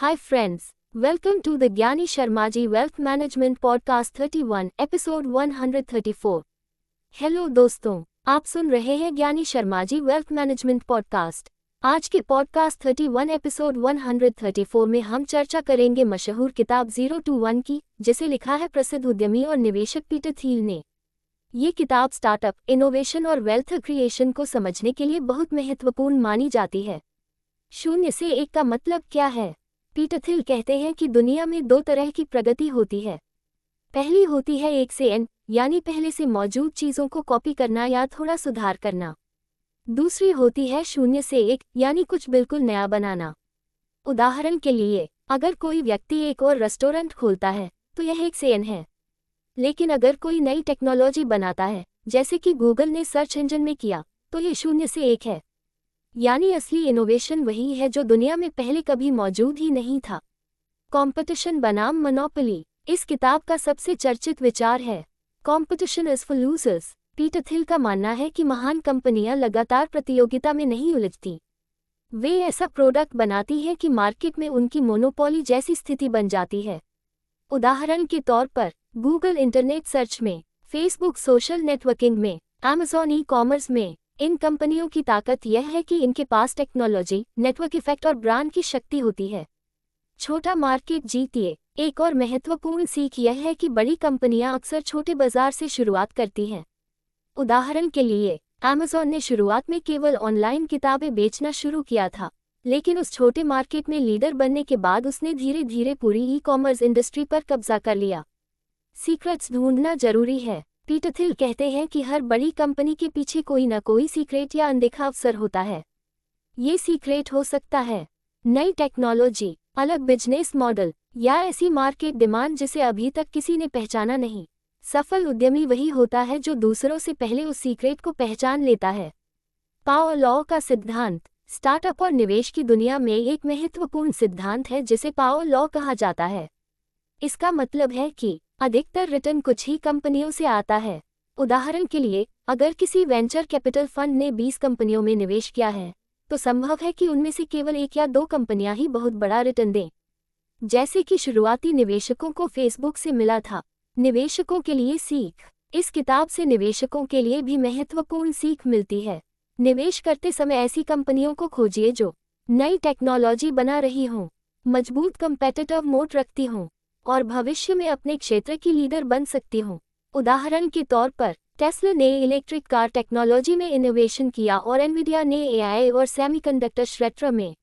Hi friends, welcome to the Gyani Sharmaji Wealth Management Podcast 31, episode 134. Hello दोस्तों, आप सुन रहे हैं ज्ञानी शर्माजी वेल्थ मैनेजमेंट पॉडकास्ट। आज के पॉडकास्ट 31 एपिसोड 134 में हम चर्चा करेंगे मशहूर किताब 0 to 1 की, जिसे लिखा है प्रसिद्ध उद्यमी और निवेशक पीटर थिल ने। ये किताब स्टार्टअप, इनोवेशन और वेल्थ क्रिएशन को समझने के लिए बहुत महत्वपूर्ण मानी जाती है। 0 से 1 का मतलब क्या है? पीटर थिल कहते हैं कि दुनिया में दो तरह की प्रगति होती है। पहली होती है 1 से n, यानी पहले से मौजूद चीज़ों को कॉपी करना या थोड़ा सुधार करना। दूसरी होती है 0 से 1, यानी कुछ बिल्कुल नया बनाना। उदाहरण के लिए, अगर कोई व्यक्ति एक और रेस्टोरेंट खोलता है तो यह 1 से n है। लेकिन अगर कोई नई टेक्नोलॉजी बनाता है, जैसे कि गूगल ने सर्च इंजन में किया, तो ये 0 से 1 है। यानी असली इनोवेशन वही है जो दुनिया में पहले कभी मौजूद ही नहीं था। कंपटीशन बनाम मोनोपोली इस किताब का सबसे चर्चित विचार है। Competition is for losers. Peter Thiel का मानना है कि महान कंपनियां लगातार प्रतियोगिता में नहीं उलझती। वे ऐसा प्रोडक्ट बनाती हैं कि मार्केट में उनकी मोनोपोली जैसी स्थिति बन जाती है। उदाहरण के तौर पर गूगल इंटरनेट सर्च में, फेसबुक सोशल नेटवर्किंग में, अमेज़न ई-कॉमर्स में। इन कंपनियों की ताकत यह है कि इनके पास टेक्नोलॉजी, नेटवर्क इफेक्ट और ब्रांड की शक्ति होती है। छोटा मार्केट जीतिए। एक और महत्वपूर्ण सीख यह है कि बड़ी कंपनियां अक्सर छोटे बाजार से शुरुआत करती हैं। उदाहरण के लिए, अमेज़न ने शुरुआत में केवल ऑनलाइन किताबें बेचना शुरू किया था, लेकिन उस छोटे मार्केट में लीडर बनने के बाद उसने धीरे धीरे पूरी ई-कॉमर्स इंडस्ट्री पर कब्जा कर लिया। सीक्रेट्स ढूंढना जरूरी है। पीटर थिल कहते हैं कि हर बड़ी कंपनी के पीछे कोई न कोई सीक्रेट या अनदेखा अवसर होता है। ये सीक्रेट हो सकता है नई टेक्नोलॉजी, अलग बिजनेस मॉडल, या ऐसी मार्केट डिमांड जिसे अभी तक किसी ने पहचाना नहीं। सफल उद्यमी वही होता है जो दूसरों से पहले उस सीक्रेट को पहचान लेता है। पावर लॉ का सिद्धांत स्टार्टअप और निवेश की दुनिया में एक महत्वपूर्ण सिद्धांत है जिसे पावर लॉ कहा जाता है। इसका मतलब है कि अधिकतर रिटर्न कुछ ही कंपनियों से आता है। उदाहरण के लिए, अगर किसी वेंचर कैपिटल फंड ने 20 कंपनियों में निवेश किया है, तो संभव है कि उनमें से केवल 1 या 2 कंपनियां ही बहुत बड़ा रिटर्न दें। जैसे कि शुरुआती निवेशकों को फेसबुक से मिला था। निवेशकों के लिए सीख इस किताब से निवेशकों के लिए भी महत्वपूर्ण सीख मिलती है। निवेश करते समय ऐसी कंपनियों को खोजिए जो नई टेक्नोलॉजी बना रही हों, मजबूत कंपेटिटिव मोट रखती हों और भविष्य में अपने क्षेत्र की लीडर बन सकती हों। उदाहरण के तौर पर, टेस्ला ने इलेक्ट्रिक कार टेक्नोलॉजी में इनोवेशन किया और एनवीडिया ने एआई और सेमीकंडक्टर क्षेत्र में।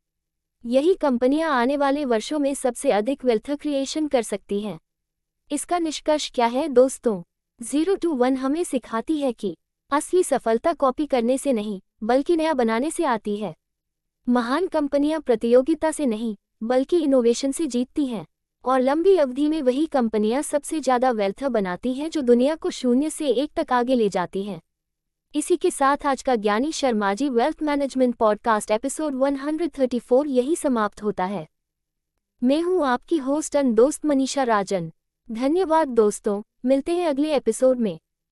यही कंपनियां आने वाले वर्षों में सबसे अधिक वेल्थ क्रिएशन कर सकती हैं। इसका निष्कर्ष क्या है दोस्तों? 0 to 1 हमें सिखाती है कि असली सफलता कॉपी करने से नहीं, बल्कि नया बनाने से आती है। महान कंपनियां प्रतियोगिता से नहीं, बल्कि इनोवेशन से जीतती हैं, और लंबी अवधि में वही कंपनियां सबसे ज़्यादा वेल्थ बनाती हैं जो दुनिया को 0 से 1 तक आगे ले जाती हैं। इसी के साथ आज का ज्ञानी Sharmaji wealth management podcast episode 134 यही समाप्त होता है। मैं हूं आपकी होस्ट एंड दोस्त मनीषा राजन। धन्यवाद दोस्तों, मिलते हैं अगले एपिसोड में।